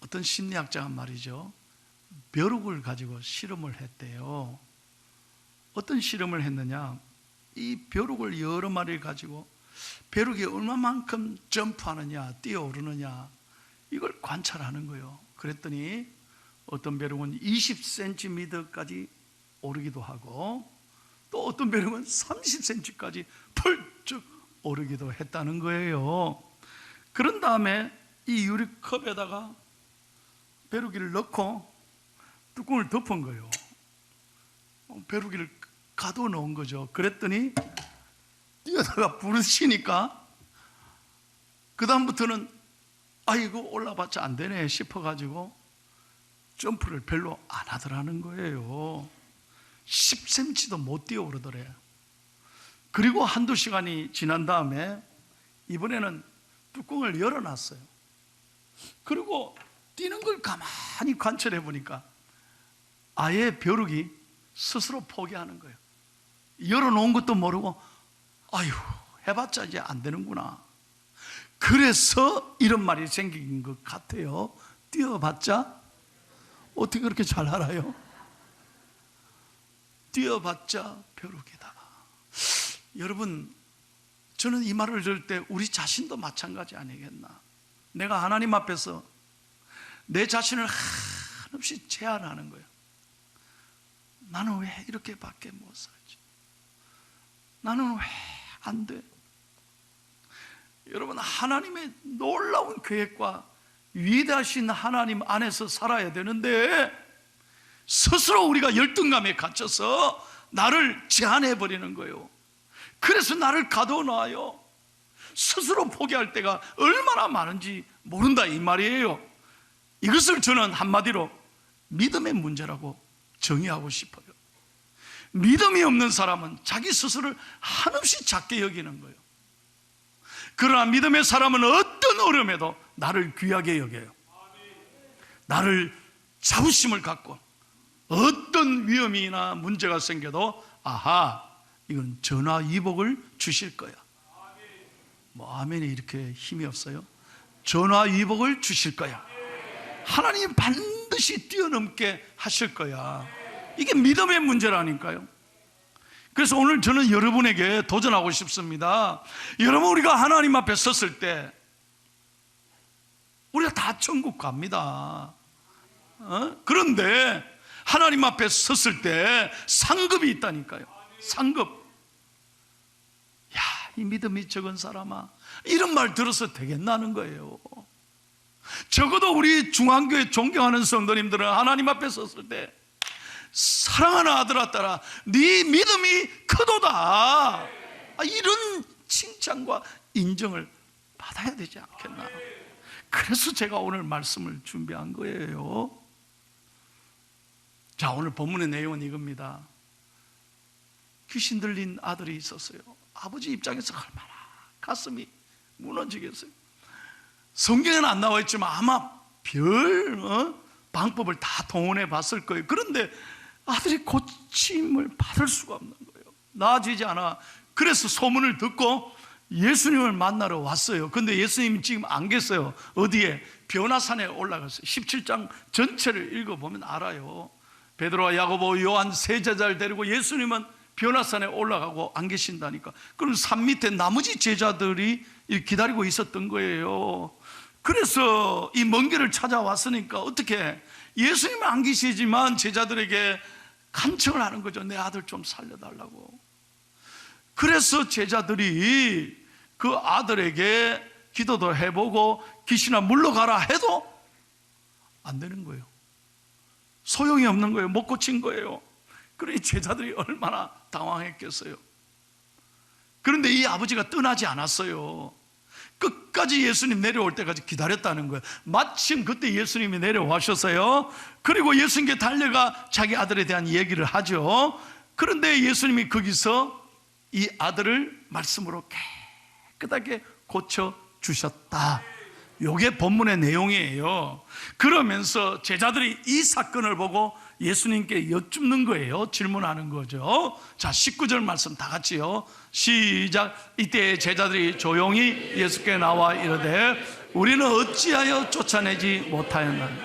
어떤 심리학자가 말이죠, 벼룩을 가지고 실험을 했대요. 어떤 실험을 했느냐, 이 벼룩을 여러 마리를 가지고 벼룩이 얼마만큼 점프하느냐, 뛰어오르느냐, 이걸 관찰하는 거예요. 그랬더니 어떤 벼룩은 20cm까지 오르기도 하고, 또 어떤 벼룩은 30cm까지 펄쩍 오르기도 했다는 거예요. 그런 다음에 이 유리컵에다가 벼룩이를 넣고 뚜껑을 덮은 거예요. 벼룩이를 가둬 놓은 거죠. 그랬더니 뛰어다가 부르시니까 그 다음부터는 아이고 올라봤자 안 되네 싶어가지고 점프를 별로 안 하더라는 거예요. 10cm도 못 뛰어오르더래요. 그리고 한두 시간이 지난 다음에 이번에는 뚜껑을 열어놨어요. 그리고 뛰는 걸 가만히 관찰해 보니까 아예 벼룩이 스스로 포기하는 거예요. 열어놓은 것도 모르고 아유 해봤자 이제 안 되는구나. 그래서 이런 말이 생긴 것 같아요. 뛰어봤자 어떻게 그렇게 잘 알아요? 뛰어봤자 벼룩이다. 여러분, 저는 이 말을 들을 때 우리 자신도 마찬가지 아니겠나. 내가 하나님 앞에서 내 자신을 한없이 제한하는 거예요. 나는 왜 이렇게밖에 못 살지? 나는 왜 안 돼? 여러분, 하나님의 놀라운 계획과 위대하신 하나님 안에서 살아야 되는데 스스로 우리가 열등감에 갇혀서 나를 제한해버리는 거예요. 그래서 나를 가둬놔요. 스스로 포기할 때가 얼마나 많은지 모른다 이 말이에요. 이것을 저는 한마디로 믿음의 문제라고 정의하고 싶어요. 믿음이 없는 사람은 자기 스스로를 한없이 작게 여기는 거예요. 그러나 믿음의 사람은 어떤 어려움에도 나를 귀하게 여겨요. 나를 자부심을 갖고 어떤 위험이나 문제가 생겨도 아하, 이건 전화위복을 주실 거야. 뭐 아멘이 이렇게 힘이 없어요? 전화위복을 주실 거야. 하나님 반드시 뛰어넘게 하실 거야. 이게 믿음의 문제라니까요. 그래서 오늘 저는 여러분에게 도전하고 싶습니다. 여러분, 우리가 하나님 앞에 섰을 때 우리가 다 천국 갑니다. 그런데 하나님 앞에 섰을 때 상급이 있다니까요. 상급. 야, 이 믿음이 적은 사람아, 이런 말 들어서 되겠나는 거예요. 적어도 우리 중앙교회 존경하는 성도님들은 하나님 앞에 섰을 때 사랑하는 아들아 딸아, 네 믿음이 크도다, 이런 칭찬과 인정을 받아야 되지 않겠나. 그래서 제가 오늘 말씀을 준비한 거예요. 자, 오늘 본문의 내용은 이겁니다. 귀신 들린 아들이 있었어요. 아버지 입장에서 얼마나 가슴이 무너지겠어요. 성경에는 안 나와 있지만 아마 별 방법을 다 동원해 봤을 거예요. 그런데 아들이 고침을 받을 수가 없는 거예요. 나아지지 않아. 그래서 소문을 듣고 예수님을 만나러 왔어요. 근데 예수님이 지금 안 계세요. 어디에? 변화산에 올라갔어요. 17장 전체를 읽어보면 알아요. 베드로와 야고보, 요한 세 제자를 데리고 예수님은 변화산에 올라가고 안 계신다니까. 그럼 산 밑에 나머지 제자들이 기다리고 있었던 거예요. 그래서 이 먼 길을 찾아왔으니까 어떻게, 예수님은 안 계시지만 제자들에게 간청을 하는 거죠. 내 아들 좀 살려달라고. 그래서 제자들이 그 아들에게 기도도 해보고 귀신아 물러가라 해도 안 되는 거예요. 소용이 없는 거예요. 못 고친 거예요. 그러니 제자들이 얼마나 당황했겠어요. 그런데 이 아버지가 떠나지 않았어요. 끝까지 예수님 내려올 때까지 기다렸다는 거예요. 마침 그때 예수님이 내려오셨어요. 그리고 예수님께 달려가 자기 아들에 대한 얘기를 하죠. 그런데 예수님이 거기서 이 아들을 말씀으로 깨끗하게 고쳐주셨다. 이게 본문의 내용이에요. 그러면서 제자들이 이 사건을 보고 예수님께 여쭙는 거예요. 질문하는 거죠. 자, 19절 말씀 다 같이요. 시작. 이때 제자들이 조용히 예수께 나와 이르되 우리는 어찌하여 쫓아내지 못하였나니?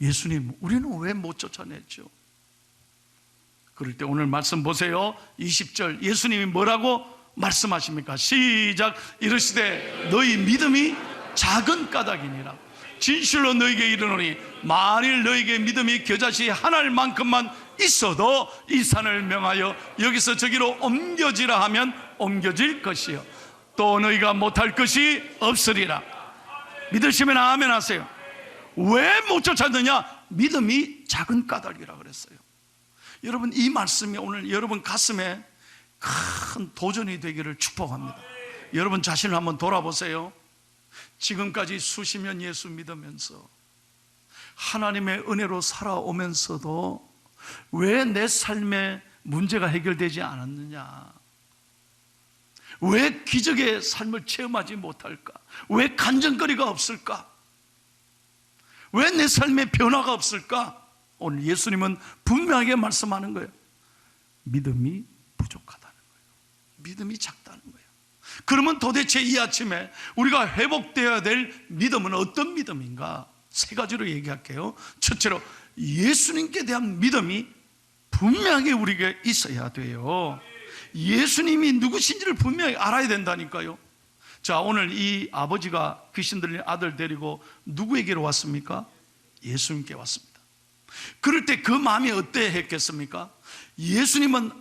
예수님, 우리는 왜 못 쫓아냈죠? 그럴 때 오늘 말씀 보세요. 20절 예수님이 뭐라고 말씀하십니까? 시작. 이르시되 너희 믿음이 작은 까닭이니라. 진실로 너희에게 이르노니 만일 너희에게 믿음이 겨자씨 하나만큼만 있어도 이 산을 명하여 여기서 저기로 옮겨지라 하면 옮겨질 것이요 또 너희가 못할 것이 없으리라. 믿으시면 아멘 하세요. 왜 못 쫓았느냐? 믿음이 작은 까닭이라 그랬어요. 여러분, 이 말씀이 오늘 여러분 가슴에 큰 도전이 되기를 축복합니다. 여러분 자신을 한번 돌아보세요. 지금까지 수십 년 예수 믿으면서 하나님의 은혜로 살아오면서도 왜 내 삶에 문제가 해결되지 않았느냐? 왜 기적의 삶을 체험하지 못할까? 왜 간증거리가 없을까? 왜 내 삶에 변화가 없을까? 오늘 예수님은 분명하게 말씀하는 거예요. 믿음이 부족하다는 거예요. 믿음이 작다는 거예요. 그러면 도대체 이 아침에 우리가 회복되어야 될 믿음은 어떤 믿음인가? 세 가지로 얘기할게요. 첫째로 예수님께 대한 믿음이 분명하게 우리에게 있어야 돼요. 예수님이 누구신지를 분명히 알아야 된다니까요. 자, 오늘 이 아버지가 귀신 들린 아들 데리고 누구에게로 왔습니까? 예수님께 왔습니다. 그럴 때 그 마음이 어떠했겠습니까? 예수님은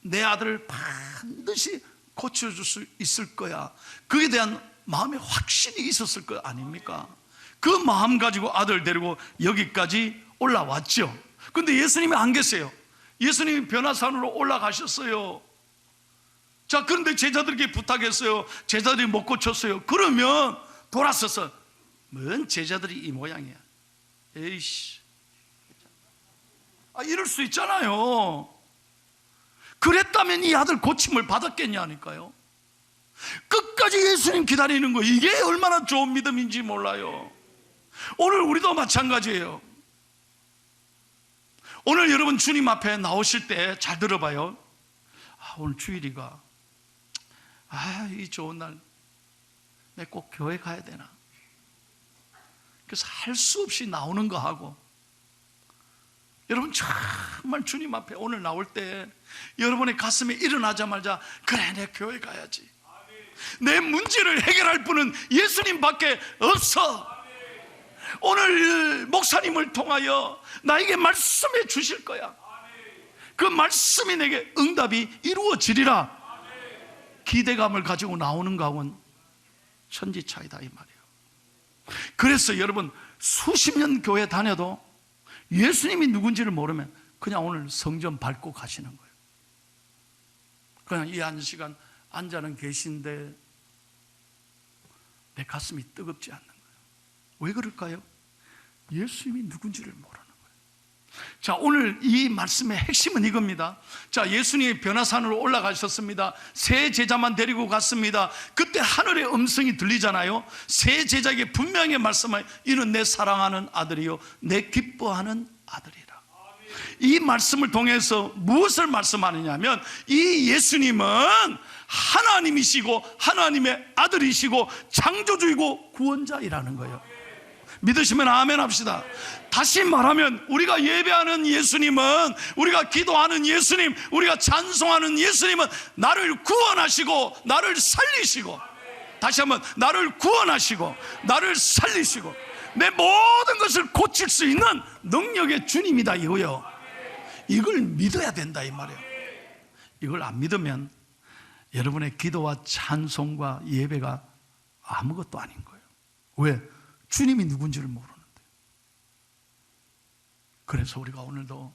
내 아들을 반드시 고쳐줄 수 있을 거야. 그에 대한 마음의 확신이 있었을 거 아닙니까? 그 마음 가지고 아들 데리고 여기까지 올라왔죠. 근데 예수님이 안 계세요. 예수님이 변화산으로 올라가셨어요. 자, 그런데 제자들에게 부탁했어요. 제자들이 못 고쳤어요. 그러면 돌아서서 뭔 제자들이 이 모양이야. 에이씨, 이럴 수 있잖아요. 그랬다면 이 아들 고침을 받았겠냐니까요. 끝까지 예수님 기다리는 거, 이게 얼마나 좋은 믿음인지 몰라요. 오늘 우리도 마찬가지예요. 오늘 여러분 주님 앞에 나오실 때 잘 들어봐요. 오늘 주일이가 이 좋은 날 내가 꼭 교회 가야 되나? 그래서 할 수 없이 나오는 거 하고, 여러분 정말 주님 앞에 오늘 나올 때 여러분의 가슴에 일어나자마자 그래, 내 교회 가야지. 내 문제를 해결할 분은 예수님밖에 없어. 오늘 목사님을 통하여 나에게 말씀해 주실 거야. 그 말씀이 내게 응답이 이루어지리라. 기대감을 가지고 나오는 가운 천지 차이다 이 말이에요. 그래서 여러분 수십 년 교회 다녀도 예수님이 누군지를 모르면 그냥 오늘 성전 밟고 가시는 거예요. 그냥 이 한 시간 앉아는 계신데 내 가슴이 뜨겁지 않는 거예요. 왜 그럴까요? 예수님이 누군지를 모르는 거예요. 자, 오늘 이 말씀의 핵심은 이겁니다. 자, 예수님이 변화산으로 올라가셨습니다. 세 제자만 데리고 갔습니다. 그때 하늘의 음성이 들리잖아요. 세 제자에게 분명히 말씀하여 이는 내 사랑하는 아들이요 내 기뻐하는 아들이라. 이 말씀을 통해서 무엇을 말씀하느냐면 이 예수님은 하나님이시고 하나님의 아들이시고 창조주이고 구원자이라는 거예요. 믿으시면 아멘 합시다. 다시 말하면 우리가 예배하는 예수님은, 우리가 기도하는 예수님, 우리가 찬송하는 예수님은 나를 구원하시고 나를 살리시고, 다시 한번 나를 구원하시고 나를 살리시고 내 모든 것을 고칠 수 있는 능력의 주님이다 이거요. 이걸 믿어야 된다 이 말이에요. 이걸 안 믿으면 여러분의 기도와 찬송과 예배가 아무것도 아닌 거예요. 왜? 주님이 누군지를 모르는데. 그래서 우리가 오늘도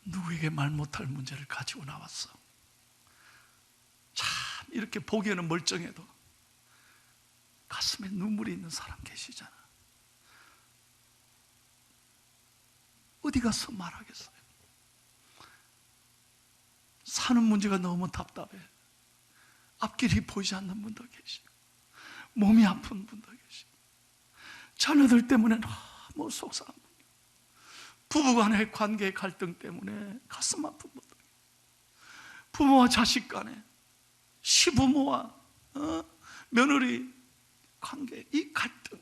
누구에게 말 못할 문제를 가지고 나왔어. 참 이렇게 보기에는 멀쩡해도 가슴에 눈물이 있는 사람 계시잖아. 어디 가서 말하겠어요? 사는 문제가 너무 답답해. 앞길이 보이지 않는 분도 계시고, 몸이 아픈 분도 계시고, 자녀들 때문에 너무 속상한 분, 부부간의 관계 갈등 때문에 가슴 아픈 분도 계시고, 부모와 자식 간에, 시부모와 며느리 관계, 이 갈등,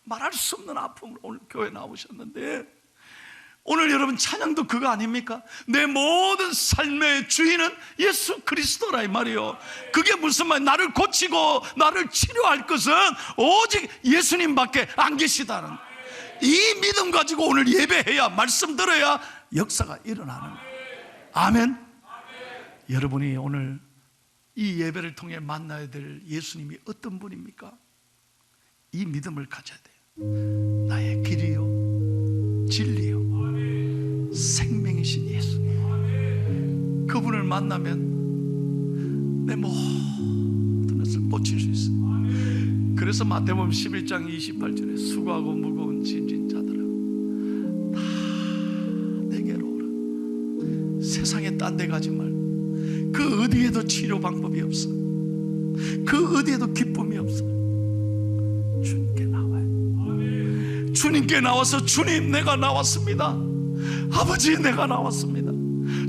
말할 수 없는 아픔으로 오늘 교회 나오셨는데, 오늘 여러분 찬양도 그거 아닙니까? 내 모든 삶의 주인은 예수 그리스도라 이 말이요. 그게 무슨 말? 나를 고치고 나를 치료할 것은 오직 예수님밖에 안 계시다는, 이 믿음 가지고 오늘 예배해야, 말씀 들어야 역사가 일어나는 거예요. 아멘. 여러분이 오늘 이 예배를 통해 만나야 될 예수님이 어떤 분입니까? 이 믿음을 가져야 돼요. 나의 길이요 진리요 생명이신 예수님, 그분을 만나면 내 모든 것을 고칠 수 있어요. 그래서 마태복음 11장 28절에 수고하고 무거운 짐진 자들아 다 내게로 오라. 세상에 딴 데 가지 말고, 그 어디에도 치료 방법이 없어, 그 어디에도 기쁨이 없어. 주님께 나와요. 주님께 나와서, 주님 내가 나왔습니다. 아버지 내가 나왔습니다.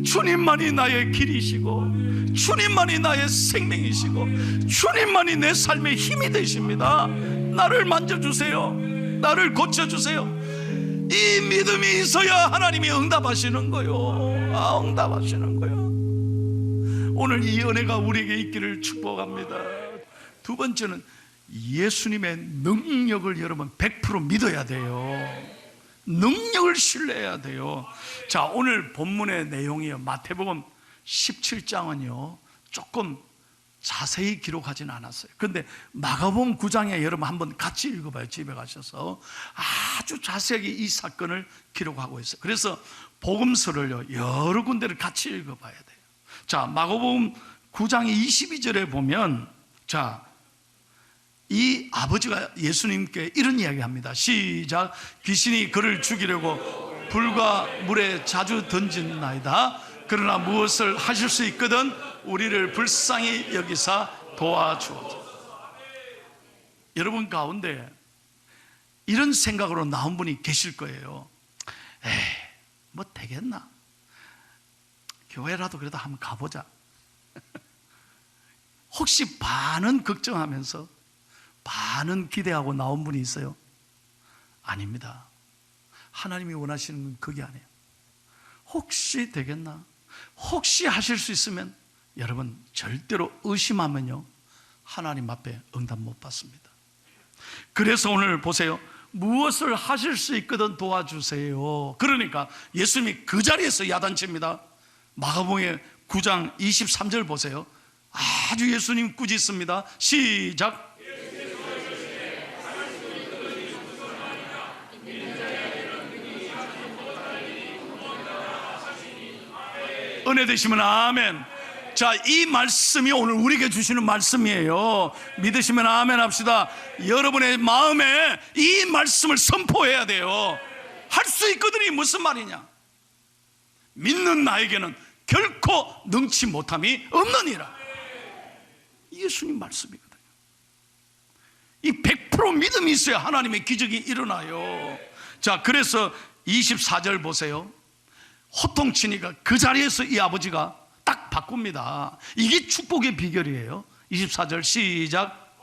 주님만이 나의 길이시고 주님만이 나의 생명이시고 주님만이 내 삶의 힘이 되십니다. 나를 만져주세요. 나를 고쳐주세요. 이 믿음이 있어야 하나님이 응답하시는 거요. 응답하시는 거요. 오늘 이 은혜가 우리에게 있기를 축복합니다. 두 번째는 예수님의 능력을 여러분 100% 믿어야 돼요. 능력을 신뢰해야 돼요. 자, 오늘 본문의 내용이요, 마태복음 17장은요 조금 자세히 기록하진 않았어요. 그런데 마가복음 9장에 여러분 한번 같이 읽어봐요. 집에 가셔서 아주 자세하게 이 사건을 기록하고 있어요. 그래서 복음서를요 여러 군데를 같이 읽어봐야 돼요. 자, 마가복음 9장 22절에 보면, 자, 이 아버지가 예수님께 이런 이야기합니다. 시작. 귀신이 그를 죽이려고 불과 물에 자주 던진나이다. 그러나 무엇을 하실 수 있거든 우리를 불쌍히 여기사 도와주옵소서. 여러분 가운데 이런 생각으로 나온 분이 계실 거예요. 에이, 뭐 되겠나? 교회라도 그래도 한번 가보자. 혹시 반은 걱정하면서 반은 기대하고 나온 분이 있어요? 아닙니다. 하나님이 원하시는 건 그게 아니에요. 혹시 되겠나? 혹시 하실 수 있으면, 여러분 절대로 의심하면요 하나님 앞에 응답 못 받습니다. 그래서 오늘 보세요. 무엇을 하실 수 있거든 도와주세요. 그러니까 예수님이 그 자리에서 야단칩니다. 마가복음 9장 23절 보세요. 아주 예수님 꾸짖습니다. 시작. 은혜 되시면 아멘. 자, 이 말씀이 오늘 우리에게 주시는 말씀이에요. 믿으시면 아멘 합시다. 여러분의 마음에 이 말씀을 선포해야 돼요. 할 수 있거든이 무슨 말이냐? 믿는 나에게는 결코 능치 못함이 없느니라. 예수님 말씀이거든요. 이 100% 믿음이 있어야 하나님의 기적이 일어나요. 자, 그래서 24절 보세요. 호통치니까 그 자리에서 이 아버지가 딱 바꿉니다. 이게 축복의 비결이에요. 24절 시작.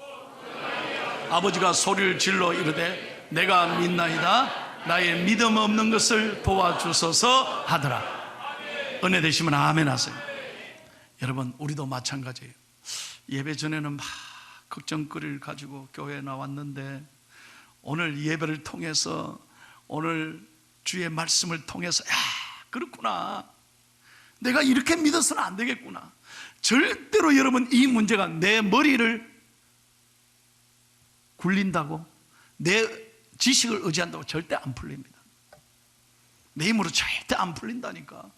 아버지가 소리를 질러 이르되 내가 믿나이다. 나의 믿음 없는 것을 도와주소서 하더라. 은혜 되시면 아멘 하세요. 여러분 우리도 마찬가지예요. 예배 전에는 막 걱정거리를 가지고 교회에 나왔는데, 오늘 예배를 통해서, 오늘 주의 말씀을 통해서, 야, 그렇구나, 내가 이렇게 믿어서는 안 되겠구나. 절대로 여러분 이 문제가 내 머리를 굴린다고, 내 지식을 의지한다고 절대 안 풀립니다. 내 힘으로 절대 안 풀린다니까.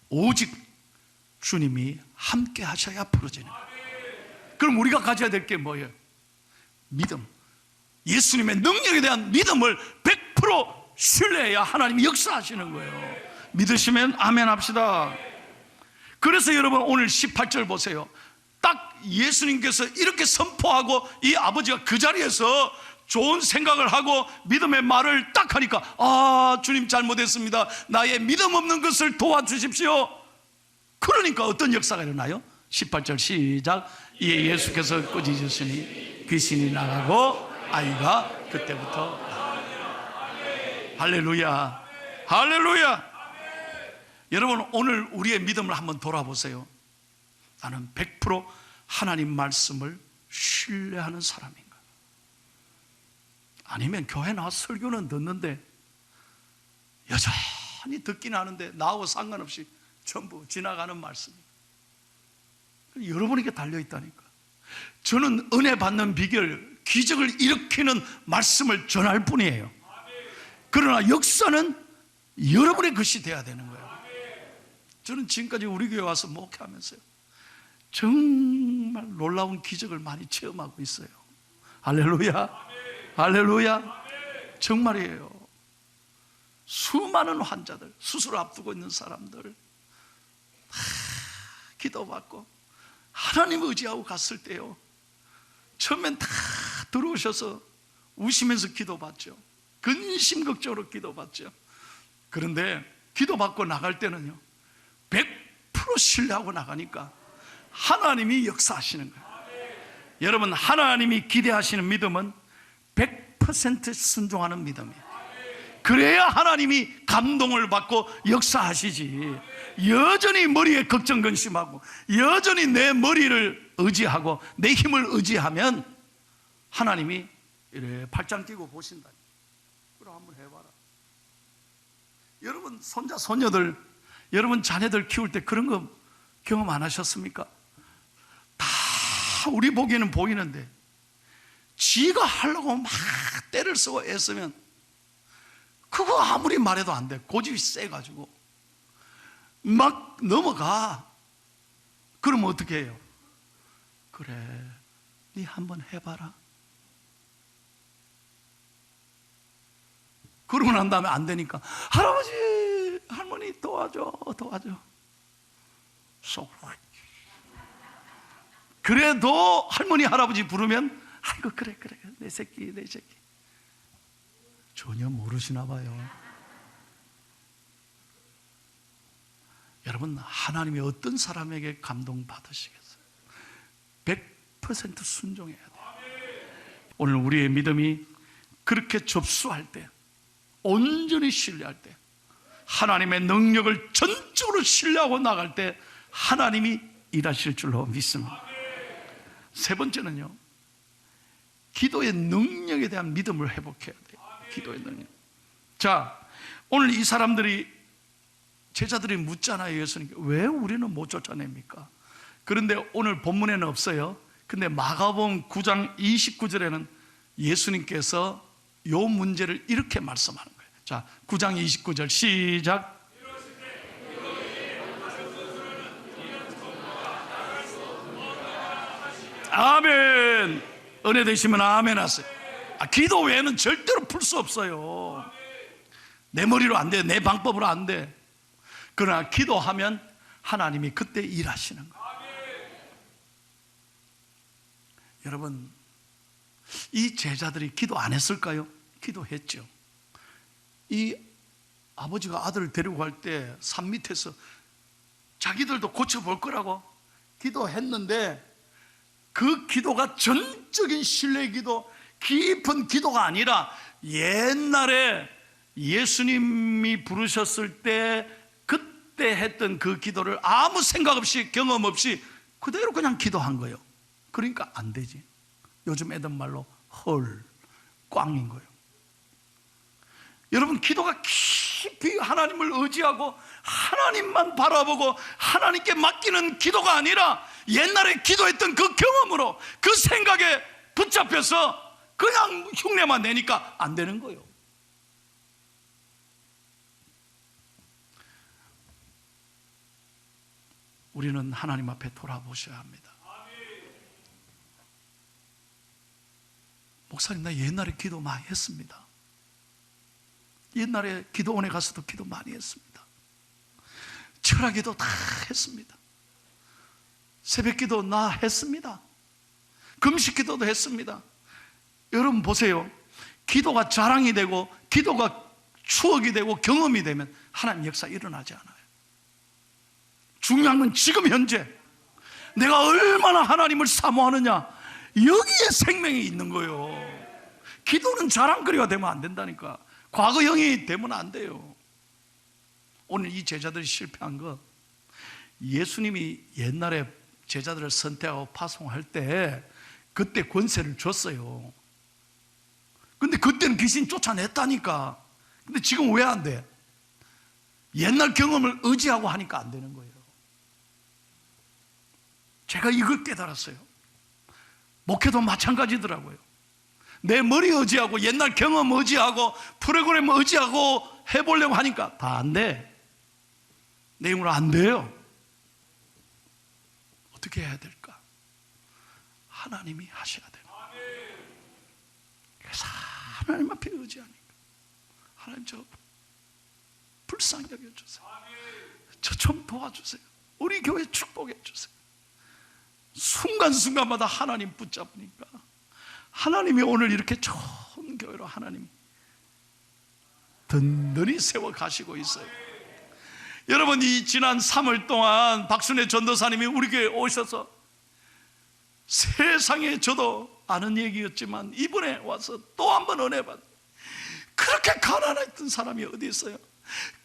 오직 주님이 함께 하셔야 풀어지는 거예요. 그럼 우리가 가져야 될 게 뭐예요? 믿음. 예수님의 능력에 대한 믿음을 100% 신뢰해야 하나님이 역사하시는 거예요. 믿으시면 아멘 합시다. 그래서 여러분 오늘 18절 보세요. 딱 예수님께서 이렇게 선포하고 이 아버지가 그 자리에서 좋은 생각을 하고 믿음의 말을 딱 하니까, 아, 주님 잘못했습니다. 나의 믿음 없는 것을 도와주십시오. 그러니까 어떤 역사가 일어나요? 18절 시작. 이에 예수께서 꾸짖으시니 귀신이 나가고 아이가 그때부터 할렐루야, 할렐루야. 여러분, 오늘 우리의 믿음을 한번 돌아보세요. 나는 100% 하나님 말씀을 신뢰하는 사람인가? 아니면 교회 나와서 설교는 듣는데 여전히 듣긴 하는데 나하고 상관없이 전부 지나가는 말씀이에요. 여러분에게 달려있다니까. 저는 은혜 받는 비결, 기적을 일으키는 말씀을 전할 뿐이에요. 그러나 역사는 여러분의 것이 돼야 되는 거예요. 저는 지금까지 우리 교회 와서 목회하면서요, 정말 놀라운 기적을 많이 체험하고 있어요. 할렐루야, 할렐루야. 정말이에요. 수많은 환자들, 수술을 앞두고 있는 사람들 기도받고 하나님 의지하고 갔을 때요, 처음엔 다 들어오셔서 우시면서 기도받죠. 근심걱정으로 기도받죠. 그런데 기도받고 나갈 때는요, 100% 신뢰하고 나가니까 하나님이 역사하시는 거예요. 여러분, 하나님이 기대하시는 믿음은 100% 순종하는 믿음이에요. 그래야 하나님이 감동을 받고 역사하시지. 여전히 머리에 걱정 근심하고 여전히 내 머리를 의지하고 내 힘을 의지하면 하나님이 이래 팔짱 끼고 보신다. 그럼 한번 해봐라. 여러분 손자 손녀들, 여러분 자녀들 키울 때 그런 거 경험 안 하셨습니까? 다 우리 보기에는 보이는데 지가 하려고 막 때를 쓰고 애쓰면 그거 아무리 말해도 안 돼. 고집이 세가지고 막 넘어가. 그러면 어떻게 해요? 그래, 네 한번 해봐라. 그러고 난 다음에 안 되니까 할아버지 할머니 도와줘 도와줘. 그래도 할머니 할아버지 부르면 아이고 그래 그래 내 새끼 내 새끼. 전혀 모르시나 봐요. 여러분, 하나님이 어떤 사람에게 감동받으시겠어요? 100% 순종해야 돼요. 오늘 우리의 믿음이 그렇게 접수할 때, 온전히 신뢰할 때, 하나님의 능력을 전적으로 신뢰하고 나갈 때 하나님이 일하실 줄로 믿습니다. 세 번째는요, 기도의 능력에 대한 믿음을 회복해야 돼요. 기도의 능력. 자, 오늘 이 사람들이, 제자들이 묻잖아요. 예수님께 왜 우리는 못 쫓아냅니까? 그런데 오늘 본문에는 없어요. 근데 마가복음 9장 29절에는 예수님께서 이 문제를 이렇게 말씀하는 거예요. 자, 9장 29절 시작. 아멘. 은혜 되시면 아멘 하세요. 기도 외에는 절대로 풀 수 없어요. 내 머리로 안 돼, 내 방법으로 안 돼. 그러나 기도하면 하나님이 그때 일하시는 거예요. 여러분, 이 제자들이 기도 안 했을까요? 기도했죠. 이 아버지가 아들을 데리고 갈 때 산 밑에서 자기들도 고쳐볼 거라고 기도했는데 그 기도가 전적인 신뢰의 기도, 깊은 기도가 아니라 옛날에 예수님이 부르셨을 때 그때 했던 그 기도를 아무 생각 없이 경험 없이 그대로 그냥 기도한 거예요. 그러니까 안 되지. 요즘 애들 말로 헐, 꽝인 거예요. 여러분, 기도가 깊이 하나님을 의지하고 하나님만 바라보고 하나님께 맡기는 기도가 아니라 옛날에 기도했던 그 경험으로 그 생각에 붙잡혀서 그냥 흉내만 내니까 안 되는 거예요. 우리는 하나님 앞에 돌아보셔야 합니다. 목사님, 나 옛날에 기도 많이 했습니다. 옛날에 기도원에 가서도 기도 많이 했습니다. 철학기도 다 했습니다. 새벽기도 나 했습니다. 금식기도도 했습니다. 여러분 보세요. 기도가 자랑이 되고 기도가 추억이 되고 경험이 되면 하나님 역사 일어나지 않아요. 중요한 건 지금 현재 내가 얼마나 하나님을 사모하느냐, 여기에 생명이 있는 거예요. 기도는 자랑거리가 되면 안 된다니까. 과거형이 되면 안 돼요. 오늘 이 제자들이 실패한 것, 예수님이 옛날에 제자들을 선택하고 파송할 때 그때 권세를 줬어요. 근데 그때는 귀신 쫓아냈다니까. 근데 지금 왜 안 돼? 옛날 경험을 의지하고 하니까 안 되는 거예요. 제가 이걸 깨달았어요. 목회도 마찬가지더라고요. 내 머리 의지하고 옛날 경험 의지하고 프로그램 의지하고 해보려고 하니까 다 안 돼. 내 힘으로 안 돼요. 어떻게 해야 될까? 하나님이 하셔야 돼요. 그래서 하나님 앞에 의지하니까, 하나님 저 불쌍히 여겨주세요. 저 좀 도와주세요. 우리 교회 축복해 주세요. 순간순간마다 하나님 붙잡으니까 하나님이 오늘 이렇게 좋은 교회로 하나님 든든히 세워 가시고 있어요. 여러분, 이 지난 3월 동안 박순애 전도사님이 우리 교회에 오셔서 세상에 저도 아는 얘기였지만 이번에 와서 또 한 번 은혜 받. 그렇게 가난했던 사람이 어디 있어요?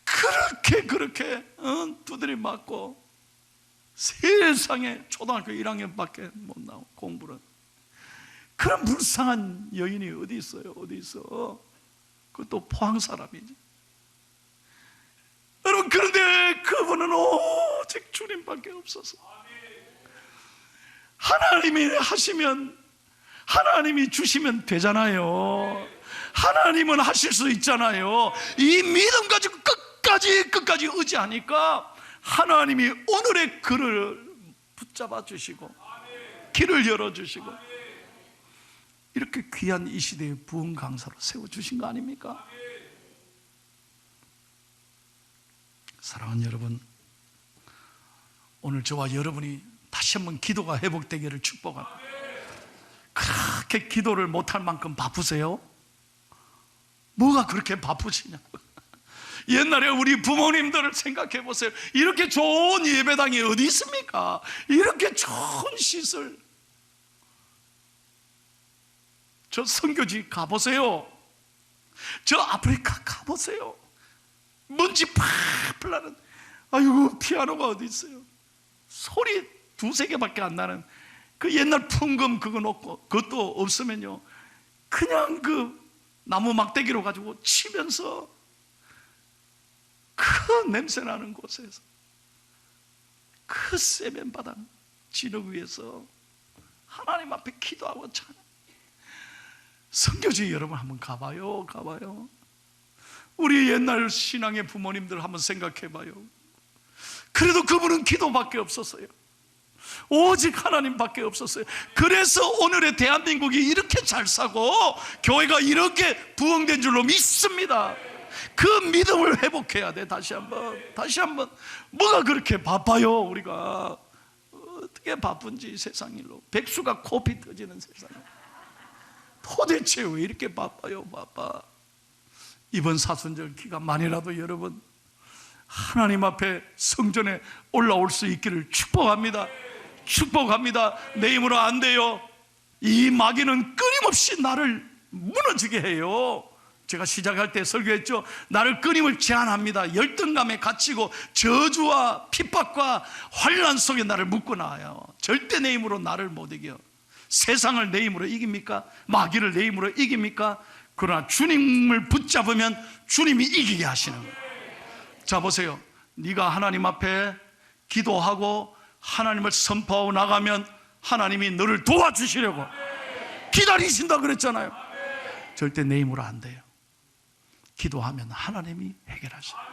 그렇게 두드려 맞고 세상에 초등학교 1학년밖에 못 나오고 공부는, 그런 불쌍한 여인이 어디 있어요? 어디 있어? 그것도 포항 사람이지. 여러분, 그런데 그분은 오직 주님밖에 없어서, 하나님이 하시면, 하나님이 주시면 되잖아요. 하나님은 하실 수 있잖아요. 이 믿음 가지고 끝까지 의지하니까 하나님이 오늘의 글을 붙잡아 주시고 길을 열어주시고 이렇게 귀한 이 시대의 부흥 강사로 세워주신 거 아닙니까? 사랑하는 여러분, 오늘 저와 여러분이 다시 한번 기도가 회복되기를 축복합니다. 그렇게 기도를 못할 만큼 바쁘세요? 뭐가 그렇게 바쁘시냐고. 옛날에 우리 부모님들을 생각해 보세요. 이렇게 좋은 예배당이 어디 있습니까? 이렇게 좋은 시설. 저 선교지 가보세요. 저 아프리카 가보세요. 먼지 팍팍 나는, 아이고, 피아노가 어디 있어요? 소리 두세 개밖에 안 나는 그 옛날 풍금 그거 놓고, 그것도 없으면요 그냥 그 나무 막대기로 가지고 치면서 그 냄새 나는 곳에서 그 세면 바닥 진흙 위에서 하나님 앞에 기도하고 찬양. 선교지 여러분 한번 가봐요. 우리 옛날 신앙의 부모님들 한번 생각해봐요. 그래도 그분은 기도밖에 없었어요. 오직 하나님밖에 없었어요. 그래서 오늘의 대한민국이 이렇게 잘 사고 교회가 이렇게 부흥된 줄로 믿습니다. 그 믿음을 회복해야 돼. 다시 한번 뭐가 그렇게 바빠요? 우리가 어떻게 바쁜지, 세상 일로 백수가 코피 터지는 세상에 도대체 왜 이렇게 바빠요? 바빠. 이번 사순절 기간만이라도 여러분 하나님 앞에 성전에 올라올 수 있기를 축복합니다. 내 힘으로 안 돼요. 이 마귀는 끊임없이 나를 무너지게 해요. 제가 시작할 때 설교했죠. 나를 끊임을 제한합니다. 열등감에 갇히고 저주와 핍박과 환난 속에 나를 묶고 나와요. 절대 내 힘으로 나를 못 이겨. 세상을 내 힘으로 이깁니까? 마귀를 내 힘으로 이깁니까? 그러나 주님을 붙잡으면 주님이 이기게 하시는 거예요. 자, 보세요. 네가 하나님 앞에 기도하고 하나님을 선포하고 나가면 하나님이 너를 도와주시려고 기다리신다 그랬잖아요. 절대 내 힘으로 안 돼요. 기도하면 하나님이 해결하셔요.